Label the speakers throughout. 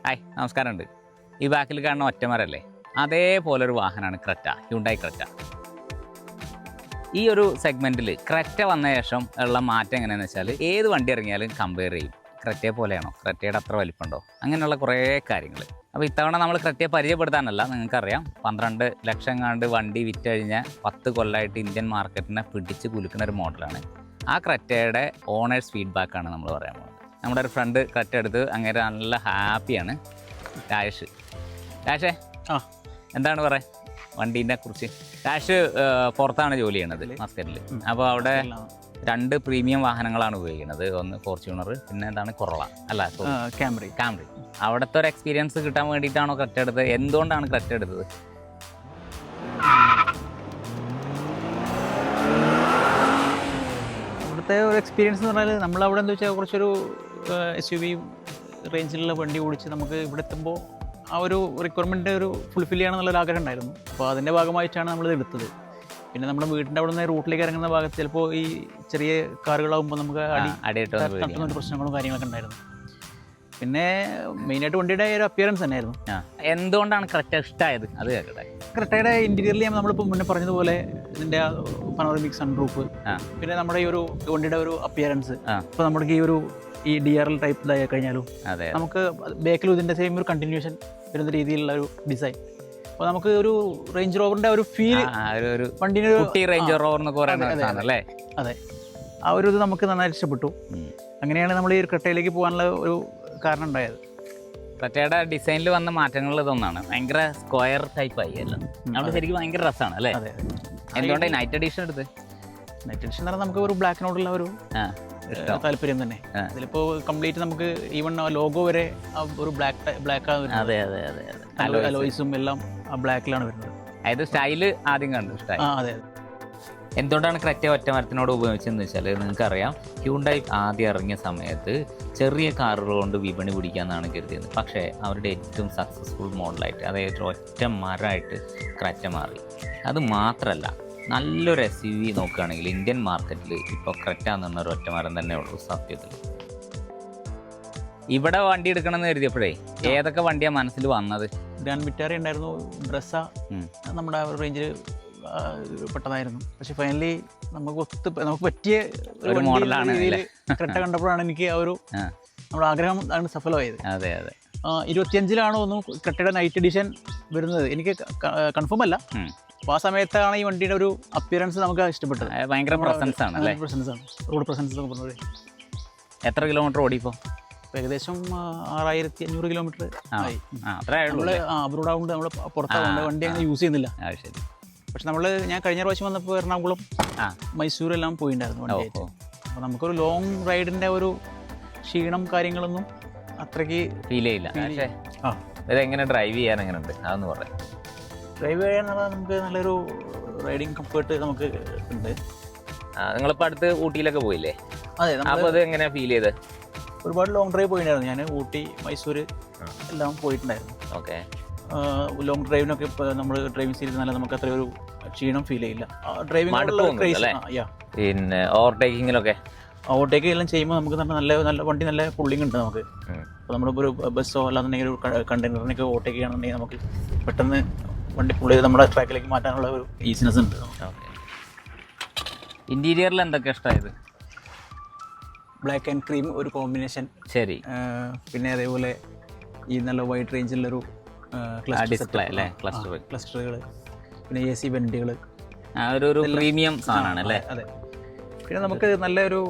Speaker 1: Hi നമസ്കാരമുണ്ട്. ഈ ബാക്കിൽ കാണുന്ന ഒറ്റമരല്ലേ, അതേപോലൊരു വാഹനമാണ് ക്രെറ്റ, ഹ്യുണ്ടായി ക്രെറ്റ. ഈ ഒരു സെഗ്മെൻറ്റിൽ ക്രെറ്റ വന്ന ശേഷം ഉള്ള മാറ്റം എങ്ങനെയാണെന്ന് വെച്ചാൽ, ഏത് വണ്ടി ഇറങ്ങിയാലും കമ്പയർ ചെയ്യും. ക്രെറ്റയെ പോലെയാണോ, ക്രെറ്റയുടെ അത്ര വലിപ്പമുണ്ടോ, അങ്ങനെയുള്ള കുറേ കാര്യങ്ങൾ. അപ്പോൾ ഇത്തവണ നമ്മൾ ക്രെറ്റയെ പരിചയപ്പെടുത്താനല്ല, നിങ്ങൾക്കറിയാം 12 ലക്ഷം കണ്ട് വണ്ടി വിറ്റ് കഴിഞ്ഞ 10 കൊല്ലമായിട്ട് ഇന്ത്യൻ മാർക്കറ്റിനെ പിടിച്ച് കുലുക്കുന്ന ഒരു മോഡലാണ്. ആ ക്രെറ്റയുടെ ഓണേഴ്സ് ഫീഡ്ബാക്കാണ് നമ്മൾ പറയാൻ പോകുന്നത്. നമ്മുടെ ഒരു ഫ്രണ്ട് ക്രെറ്റ എടുത്ത് അങ്ങനെ നല്ല ഹാപ്പിയാണ്. രാജേഷേ എന്താണ് പറയുക വണ്ടീനെ കുറിച്ച്? രാജേഷ് പുറത്താണ് ജോലി ചെയ്യണത്, മസ്കറ്റിൽ. അപ്പോൾ അവിടെ 2 പ്രീമിയം വാഹനങ്ങളാണ് ഉപയോഗിക്കുന്നത്. ഒന്ന് ഫോർച്യൂണർ, പിന്നെ എന്താണ് കൊറോള അല്ല ക്യാമറി. അവിടുത്തെ ഒരു എക്സ്പീരിയൻസ് കിട്ടാൻ വേണ്ടിയിട്ടാണോ ക്രെറ്റ എടുത്തത്? എന്തുകൊണ്ടാണ് ക്രെറ്റ എടുത്തത്?
Speaker 2: ഇവിടുത്തെ ഒരു എക്സ്പീരിയൻസ് എന്ന് പറഞ്ഞാൽ നമ്മളവിടെ എന്താ വെച്ചാൽ കുറച്ചൊരു SUV റേഞ്ചിലുള്ള വണ്ടി ഓടിച്ച് നമുക്ക് ഇവിടെ എത്തുമ്പോൾ ആ ഒരു റിക്വയർമെൻറ്റ് ഒരു ഫുൾഫിൽ ചെയ്യണമെന്നുള്ളൊരു ആഗ്രഹം ഉണ്ടായിരുന്നു. അപ്പോൾ അതിൻ്റെ ഭാഗമായിട്ടാണ് നമ്മളിത് എടുത്തത്. പിന്നെ നമ്മുടെ വീടിൻ്റെ അവിടെ നിന്ന് റൂട്ടിലേക്ക് ഇറങ്ങുന്ന ഭാഗത്ത് ചിലപ്പോൾ ഈ ചെറിയ കാറുകളാകുമ്പോൾ നമുക്ക് തട്ടുന്ന പ്രശ്നങ്ങളും കാര്യങ്ങളൊക്കെ ഉണ്ടായിരുന്നു. പിന്നെ മെയിനായിട്ട് വണ്ടിയുടെ ഒരു അപ്പിയറൻസ് തന്നെയായിരുന്നു.
Speaker 1: എന്തുകൊണ്ടാണ് ക്രെറ്റ ഇഷ്ടമായത് അത് കേൾക്കട്ടെ.
Speaker 2: ക്രെറ്റയുടെ ഇൻറ്റീരിയറിൽ നമ്മളിപ്പോൾ മുന്നേ പറഞ്ഞതുപോലെ ഇതിൻ്റെ പനോറമിക് സൺറൂഫ്, പിന്നെ നമ്മുടെ ഈ ഒരു വണ്ടിയുടെ ഒരു അപ്പിയറൻസ്, ഇപ്പോൾ നമുക്ക് ഈ DRL ടൈപ്പ് ഇതായി കഴിഞ്ഞാലും നമുക്ക് ബാക്കിലും ഇതിൻ്റെ സെയിം ഒരു കണ്ടിന്യൂഷൻ വരുന്ന രീതിയിലുള്ള ഒരു ഡിസൈൻ. അപ്പോൾ നമുക്ക് ഒരു റേഞ്ച് റോവറിൻ്റെ ഒരു ഫീൽ, വണ്ടിൻ്റെ
Speaker 1: റേഞ്ച് റോവർ എന്നൊക്കെ പറയുന്നത്.
Speaker 2: അതെ, ആ ഒരു ഇത് നമുക്ക് നന്നായിട്ട് ഇഷ്ടപ്പെട്ടു. അങ്ങനെയാണ് നമ്മൾ ഈ ക്രെറ്റയിലേക്ക് പോകാനുള്ള ഒരു കാരണം ഉണ്ടായത്.
Speaker 1: ക്രെറ്റയുടെ ഡിസൈനിൽ വന്ന മാറ്റങ്ങളിൽ ഇതൊന്നാണ്. ഭയങ്കര സ്ക്വയർ ടൈപ്പ് ആയി എല്ലാം. അവിടെ ശരിക്കും ഭയങ്കര രസമാണ് അല്ലേ? എന്തുകൊണ്ടാണ് നൈറ്റ് എഡിഷൻ എടുത്ത്?
Speaker 2: നൈറ്റ് എഡിഷൻ എന്ന് പറഞ്ഞാൽ നമുക്ക് ഒരു ബ്ലാക്കിനോടുള്ള ഒരു താല്പര്യം തന്നെ. ഇതിലിപ്പോ കംപ്ലീറ്റ് നമുക്ക് ഈവൻ ലോഗോ വരെ ഒരു ബ്ലാക്ക് അലോയ്സും എല്ലാം ആ ബ്ലാക്കിലാണ് വരുന്നത്.
Speaker 1: അതായത് സ്റ്റൈല് ആദ്യം കണ്ടു ഇഷ്ടമായി.
Speaker 2: അതെ.
Speaker 1: എന്തുകൊണ്ടാണ് ക്രെറ്റ ഒറ്റ മരത്തിനോട് ഉപയോഗിച്ചതെന്ന് വെച്ചാൽ, നിങ്ങൾക്കറിയാം ഹ്യുണ്ടായി ആദ്യം ഇറങ്ങിയ സമയത്ത് ചെറിയ കാറുകൾ കൊണ്ട് വിപണി പിടിക്കാമെന്നാണ് കരുതിയത്. പക്ഷേ അവരുടെ ഏറ്റവും സക്സസ്ഫുൾ മോഡലായിട്ട്, അതായത് ഒറ്റ മരമായിട്ട് ക്രെറ്റ മാറി. അത് മാത്രമല്ല, നല്ലൊരു SUV നോക്കുകയാണെങ്കിൽ ഇന്ത്യൻ മാർക്കറ്റിൽ ഇപ്പോൾ ക്രെറ്റ എന്ന് പറഞ്ഞൊരു ഒറ്റ മരം തന്നെ ഉള്ളൂ സത്യത്തിൽ. ഇവിടെ വണ്ടി എടുക്കണമെന്ന് കരുതിയപ്പോഴേ ഏതൊക്കെ വണ്ടിയാണ് മനസ്സിൽ വന്നത്?
Speaker 2: ഗ്രാൻഡ് വിറ്റാര ഉണ്ടായിരുന്നു, ബ്രസ നമ്മുടെ റേഞ്ചിൽ പെട്ടതായിരുന്നു. പക്ഷെ ഫൈനലി നമുക്ക് പറ്റിയ ഒരു മോഡലാണ് ക്രെറ്റ കണ്ടപ്പോഴാണ് എനിക്ക് ആ ഒരു നമ്മുടെ ആഗ്രഹം ആണ് സഫലമായത്. 25-ലാണ് തോന്നുന്നു ക്രെറ്റയുടെ നൈറ്റ് എഡിഷൻ വരുന്നത്. എനിക്ക് കൺഫേം അല്ല. അപ്പോൾ ആ സമയത്താണ് ഈ വണ്ടിയുടെ ഒരു അപ്പിയറൻസ് നമുക്ക് ഇഷ്ടപ്പെട്ടത്.
Speaker 1: ഭയങ്കര പ്രസൻസ് ആണ്,
Speaker 2: റോഡ് പ്രസൻസ് എന്ന് പറഞ്ഞത്.
Speaker 1: എത്ര കിലോമീറ്റർ ഓടിപ്പോൾ?
Speaker 2: ഏകദേശം 6500 കിലോമീറ്റർ ആയി. അബ്രോഡ് ആവുകൊണ്ട് നമ്മൾ പുറത്താവുകൊണ്ട് വണ്ടി അങ്ങനെ യൂസ് ചെയ്യുന്നില്ല.
Speaker 1: ശരി.
Speaker 2: പക്ഷെ ഞാൻ കഴിഞ്ഞ പ്രാവശ്യം വന്നപ്പോൾ എറണാകുളം, മൈസൂർ എല്ലാം പോയിട്ടുണ്ടായിരുന്നു വണ്ടിയായിട്ട്. അപ്പോൾ നമുക്കൊരു ലോങ് റൈഡിൻ്റെ ഒരു ക്ഷീണം കാര്യങ്ങളൊന്നും അത്രയ്ക്ക്
Speaker 1: ഫീൽ ചെയ്യില്ല. പക്ഷേ ഇതെങ്ങനെ ഡ്രൈവ് ചെയ്യാൻ എങ്ങനെ ഉണ്ട് അതൊന്ന് പറയാം.
Speaker 2: ഡ്രൈവ് ചെയ്യാനുള്ള നമുക്ക് നല്ലൊരു റൈഡിങ് കംഫേർട്ട് നമുക്ക് ഉണ്ട്.
Speaker 1: നിങ്ങളിപ്പോൾ അടുത്ത് ഊട്ടിയിലൊക്കെ പോയില്ലേ?
Speaker 2: അതെ.
Speaker 1: അപ്പോൾ അത് എങ്ങനെയാണ് ഫീൽ ചെയ്തത്?
Speaker 2: ഒരുപാട് ലോങ് ഡ്രൈവ് പോയിട്ടുണ്ടായിരുന്നു. ഞാൻ ഊട്ടി, മൈസൂർ എല്ലാം പോയിട്ടുണ്ടായിരുന്നു.
Speaker 1: ഓക്കെ.
Speaker 2: ലോങ് ഡ്രൈവിനൊക്കെ ഇപ്പോൾ നമ്മൾ ഡ്രൈവിംഗ് സീരീസ് നല്ല നമുക്ക് അത്ര ഒരു ക്ഷീണം ഫീൽ ചെയ്യില്ല. ഡ്രൈവിംഗ്
Speaker 1: പിന്നെ
Speaker 2: ഓവർടേക്ക് എല്ലാം ചെയ്യുമ്പോൾ നമുക്ക് നല്ല വണ്ടി നല്ല പുള്ളിങ് ഉണ്ട് നമുക്ക്. അപ്പോൾ നമ്മളിപ്പോൾ ഒരു ബസ്സോ അല്ലാന്നുണ്ടെങ്കിൽ ഒരു കണ്ടെയ്നറിനൊക്കെ ഓവർടേക്ക് ചെയ്യണമെന്നുണ്ടെങ്കിൽ നമുക്ക് പെട്ടെന്ന് വണ്ടി പുള്ളി നമ്മുടെ ട്രാക്കിലേക്ക് മാറ്റാനുള്ള ഒരു ഈസിനെസ് ഉണ്ട്.
Speaker 1: ഇന്റീരിയറിൽ എന്തൊക്കെ ഇഷ്ടമായത്?
Speaker 2: ബ്ലാക്ക് ആൻഡ് ക്രീം ഒരു കോമ്പിനേഷൻ.
Speaker 1: ശരി.
Speaker 2: പിന്നെ അതേപോലെ ഈ നല്ല വൈഡ് റേഞ്ചിലുള്ളൊരു ക്ലസ്റ്ററുകൾ, പിന്നെ AC വെന്റുകൾ,
Speaker 1: ഒരു പ്രീമിയം സാധനമാണ് അല്ലേ?
Speaker 2: അതെ. പിന്നെ നമുക്ക് നല്ലൊരു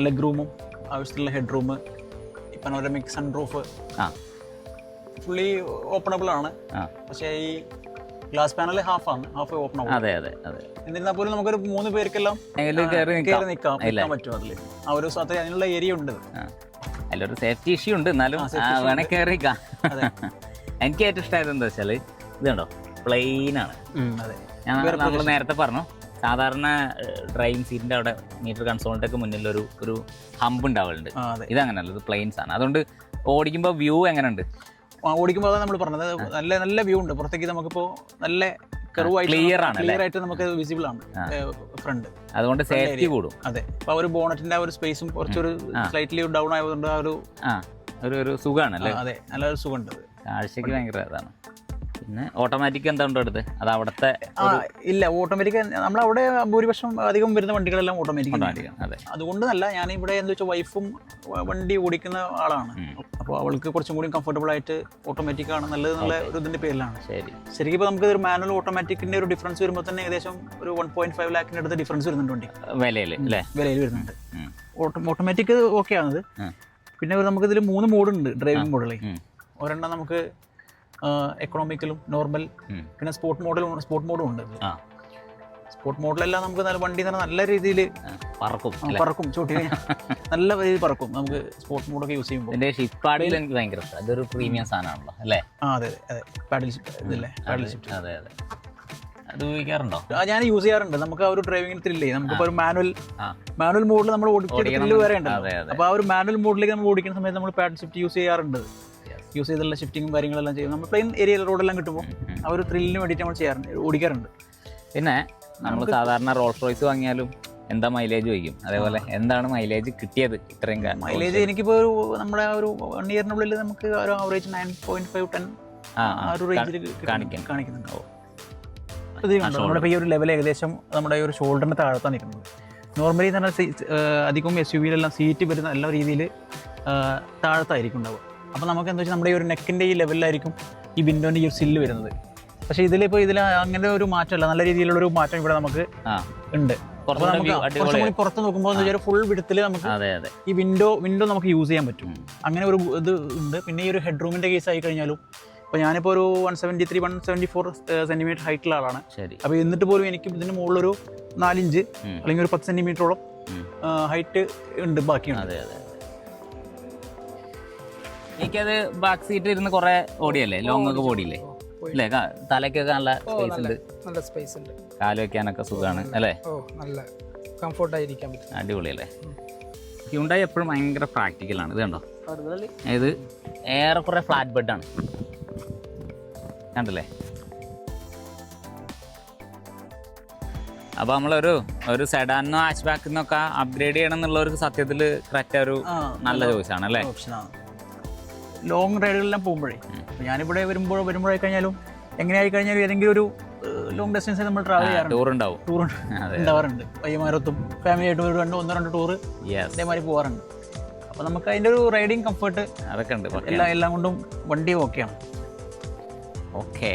Speaker 2: ലെഗ് റൂമും ആവശ്യത്തിലുള്ള head room, panoramic sunroof fully openable ആണ്. പക്ഷേ ഈ ഗ്ലാസ് പാനൽ ഹാഫ് ഓപ്പൺ ആവും. എന്നിരുന്നാൽ പോലും നമുക്കൊരു 3 പേർക്കെല്ലാം കയറി നിൽക്കാൻ പറ്റും. അതിൽ ആ ഒരു അതിനുള്ള ഏരിയ ഉണ്ട്.
Speaker 1: അതിലൊരു സേഫ്റ്റി ഇഷ്യൂ ഉണ്ട്, എന്നാലും വേണേ കയറിക്കാം. എനിക്ക് ഏറ്റവും ഇഷ്ടമായത് എന്താ വെച്ചാൽ ഇത് കണ്ടോ, പ്ലെയിൻ ആണ്. നമ്മൾ നേരത്തെ പറഞ്ഞു സാധാരണ ഡ്രൈവിംഗ് സീറ്റിൻ്റെ അവിടെ മീറ്റർ കൺസോളിൻ്റെ ഒക്കെ മുന്നിലൊരു ഹമ്പ് ഉണ്ടാവലുണ്ട്. ഇതങ്ങനല്ല, ഇത് പ്ലെയിൻസ് ആണ്. അതുകൊണ്ട് ഓടിക്കുമ്പോൾ വ്യൂ എങ്ങനെയുണ്ട്?
Speaker 2: ഓടിക്കുമ്പോൾ അതാണ് നമ്മൾ പറഞ്ഞത്, നല്ല വ്യൂ ഉണ്ട്. പുറത്തേക്ക് നമുക്കിപ്പോൾ നല്ല ക്ലിയർ ആയിട്ട് നമുക്ക് വിസിബിൾ ആണ് ഫ്രണ്ട്.
Speaker 1: അതുകൊണ്ട് സേഫ്റ്റി കൂടും.
Speaker 2: അതെ. അപ്പോൾ ഒരു ബോണറ്റിന്റെ ഒരു സ്പേസും കുറച്ചൊരു സ്ലൈറ്റ്ലി ഡൗൺ ആയതുകൊണ്ട് ആ ഒരു
Speaker 1: ഒരു സുഖമാണ് അല്ലേ?
Speaker 2: അതെ, നല്ലൊരു സുഖമുണ്ട്.
Speaker 1: കാഴ്ചക്ക് ഭയങ്കര ഇതാണ്. പിന്നെ ഓട്ടോമാറ്റിക് എന്താ ഉണ്ടോ അടുത്ത്? അത് അവിടുത്തെ
Speaker 2: ഇല്ല, ഓട്ടോമാറ്റിക് നമ്മളവിടെ ഭൂരിപക്ഷം അധികം വരുന്ന വണ്ടികളെല്ലാം ഓട്ടോമാറ്റിക്.
Speaker 1: അതെ.
Speaker 2: അതുകൊണ്ട് നല്ല ഞാൻ ഇവിടെ എന്താ വെച്ചാൽ വൈഫും വണ്ടി ഓടിക്കുന്ന ആളാണ്. അപ്പോൾ അവൾക്ക് കുറച്ചും കൂടി കംഫർട്ടബിൾ ആയിട്ട് ഓട്ടോമാറ്റിക് ആണ് നല്ലത് എന്നുള്ള ഒരു ഇതിന്റെ പേരിലാണ്. ശരിക്കും ഇപ്പോൾ നമുക്ക് ഒരു മാനുവൽ ഓട്ടോമാറ്റിക്കിന്റെ ഒരു ഡിഫറൻസ് വരുമ്പോൾ തന്നെ ഏകദേശം ഒരു 1.5 ലാഖിന്റെ അടുത്ത് ഡിഫറൻസ് വരുന്നുണ്ട് വണ്ടി വിലയിൽ വരുന്നുണ്ട്. ഓട്ടോമാറ്റിക് ഓക്കെ ആണത്. പിന്നെ നമുക്ക് ഇതിൽ 3 മോഡുണ്ട് ഡ്രൈവിംഗ് മോഡൽ. ഒരെണ്ണം നമുക്ക് എക്കണോമിക്കലും നോർമൽ, പിന്നെ സ്പോർട്ട് മോഡും ഉണ്ട്. സ്പോർട്ട് മോഡലെല്ലാം നമുക്ക് നല്ല വണ്ടി നല്ല രീതിയിൽ പറക്കും, ചോട്ടി നല്ല രീതിയിൽ പറക്കും നമുക്ക് സ്പോർട്ട് മോഡൊക്കെ യൂസ് ചെയ്യുമ്പോൾ.
Speaker 1: എനിക്ക് ഭയങ്കര ഇഷ്ടം. അതൊരു പ്രീമിയം സാധനമാണല്ലോ അല്ലേ?
Speaker 2: അതെ അതെ, പാഡൽ ഷിഫ്റ്റ് ഇതല്ലേ, പാഡൽ ഷിഫ്റ്റ്.
Speaker 1: അതെ അതെ, അത് ഉപയോഗിക്കാറുണ്ടോ?
Speaker 2: ഞാൻ യൂസ് ചെയ്യാറുണ്ട്. നമുക്ക് ആ ഒരു ഡ്രൈവിംഗ് ത്രില്ലേ, നമുക്കിപ്പോൾ ഒരു മാനുവൽ മോഡിൽ നമ്മൾ ഓടിക്കുന്ന വരെ ഉണ്ട്. അപ്പോൾ ആ ഒരു മാനുവൽ മോഡിലേക്ക് നമ്മൾ ഓടിക്കുന്ന സമയത്ത് നമ്മൾ പാഡൽ ഷിഫ്റ്റ് യൂസ് ചെയ്യാറുണ്ട്. യൂസ് ചെയ്തുള്ള ഷിഫ്റ്റിങ്ങും കാര്യങ്ങളെല്ലാം ചെയ്യും. നമ്മൾ പ്ലെയിൻ ഏരിയയിൽ റോഡെല്ലാം കിട്ടുമ്പോൾ ആ ഒരു ത്രില്ലിന് വേണ്ടിയിട്ട് നമ്മൾ ഓടിക്കാറുണ്ട്.
Speaker 1: പിന്നെ നമ്മൾ സാധാരണ റോൾസ് റോയ്സ് വാങ്ങിയാലും എന്താ മൈലേജ് ചോദിക്കും. അതേപോലെ എന്താണ് മൈലേജ് കിട്ടിയത് ഇത്രയും?
Speaker 2: മൈലേജ് എനിക്കിപ്പോൾ നമ്മുടെ ഒരു 1 ഇയറിനുള്ളിൽ നമുക്ക് ഒരു ആവറേജ് 9.5 10 ആ ഒരു റേഞ്ചിൽ കാണിക്കുന്നുണ്ട്. നമ്മുടെ ഈ ഒരു ലെവൽ ഏകദേശം നമ്മുടെ ഈ ഒരു ഷോൾഡറിൻ്റെ താഴത്താണ് നിൽക്കുന്നത്. നോർമലി എന്ന് പറഞ്ഞാൽ അധികം SUV-ലെല്ലാം സീറ്റ് വരുന്ന എല്ലാ രീതിയിൽ താഴത്തായിരിക്കും ഉണ്ടാവുക. അപ്പോൾ നമുക്ക് എന്താ വെച്ചാൽ നമ്മുടെ ഈ ഒരു നെക്കിൻ്റെ ഈ ലെവലിലായിരിക്കും ഈ വിൻഡോൻ്റെ ഈ ഒരു സില്ല് വരുന്നത്. പക്ഷേ ഇതിൽ അങ്ങനെ ഒരു മാറ്റമല്ല, നല്ല രീതിയിലുള്ളൊരു മാറ്റം ഇവിടെ നമുക്ക് ഉണ്ട്. അപ്പോൾ നമുക്ക് കുറച്ചും കൂടി പുറത്ത് നോക്കുമ്പോൾ എന്ന് വെച്ചാൽ ഫുൾ വിഡ്ത്തിൽ നമുക്ക് ഈ വിൻഡോ നമുക്ക് യൂസ് ചെയ്യാൻ പറ്റും. അങ്ങനെ ഒരു ഇത് ഉണ്ട്. പിന്നെ ഈ ഒരു ഹെഡ് റൂമിൻ്റെ കേസ് ആയി കഴിഞ്ഞാലും ഇപ്പോൾ ഞാനിപ്പോൾ ഒരു 173 174 സെൻറ്റിമീറ്റർ ഹൈറ്റുള്ള ആളാണ്. അപ്പോൾ എന്നിട്ട് പോലും എനിക്ക് ഇതിന് മുകളിലൊരു 4 ഇഞ്ച് അല്ലെങ്കിൽ ഒരു 10 സെൻറ്റിമീറ്ററോളം ഹൈറ്റ് ഉണ്ട് ബാക്കിയുണ്ട്.
Speaker 1: എനിക്കത് ബാക്ക് സീറ്റിൽ ഇരുന്ന് കുറെ ഓടിയല്ലേ, ലോങ് ഒക്കെ ഓടിയില്ലേ അല്ലേ? തലയ്ക്കൊക്കെ നല്ല സ്പേസ് ഉണ്ട്, കാല് വെക്കാനൊക്കെ സുഖമാണ് അല്ലേ?
Speaker 3: നല്ല കംഫർട്ടായിരിക്കാൻ പറ്റും.
Speaker 1: അടിപൊളിയല്ലേ? ഹ്യുണ്ടായി എപ്പോഴും ഭയങ്കര പ്രാക്ടിക്കലാണ്. ഇത് കണ്ടോ, ഇത് ഏറെക്കുറെ ഫ്ലാറ്റ് ബെഡാണ് കണ്ടല്ലേ? അപ്പോൾ നമ്മളൊരു സെഡാനോ ഹാച്ച് ബാക്കിന്നൊക്കെ അപ്ഗ്രേഡ് ചെയ്യണം എന്നുള്ളവർക്ക് സത്യത്തിൽ ക്രെറ്റ ഒരു നല്ല ചോയ്സാണ് അല്ലേ?
Speaker 2: ലോങ് റൈഡുകളെല്ലാം പോകുമ്പോഴേ ഞാനിവിടെ വരുമ്പോഴായി കഴിഞ്ഞാലും എങ്ങനെയായി കഴിഞ്ഞാലും ഏതെങ്കിലും ഒരു ലോങ് ഡിസ്റ്റൻസ് നമ്മൾ ട്രാവൽ ചെയ്യാറുണ്ട്.
Speaker 1: ടൂർ
Speaker 2: ഉണ്ടാവാറുണ്ട്. പയ്യന്മാരൊത്തും ഫാമിലി ആയിട്ട് ഒരു 1-2 ടൂറ് ഇതേമാതിരി പോകാറുണ്ട്. അപ്പോൾ നമുക്ക് അതിൻ്റെ ഒരു റൈഡിങ് കംഫർട്ട്
Speaker 1: അതൊക്കെ ഉണ്ട്.
Speaker 2: എല്ലാം കൊണ്ടും വണ്ടി ഓക്കെയാണ്.
Speaker 1: ഓക്കെ.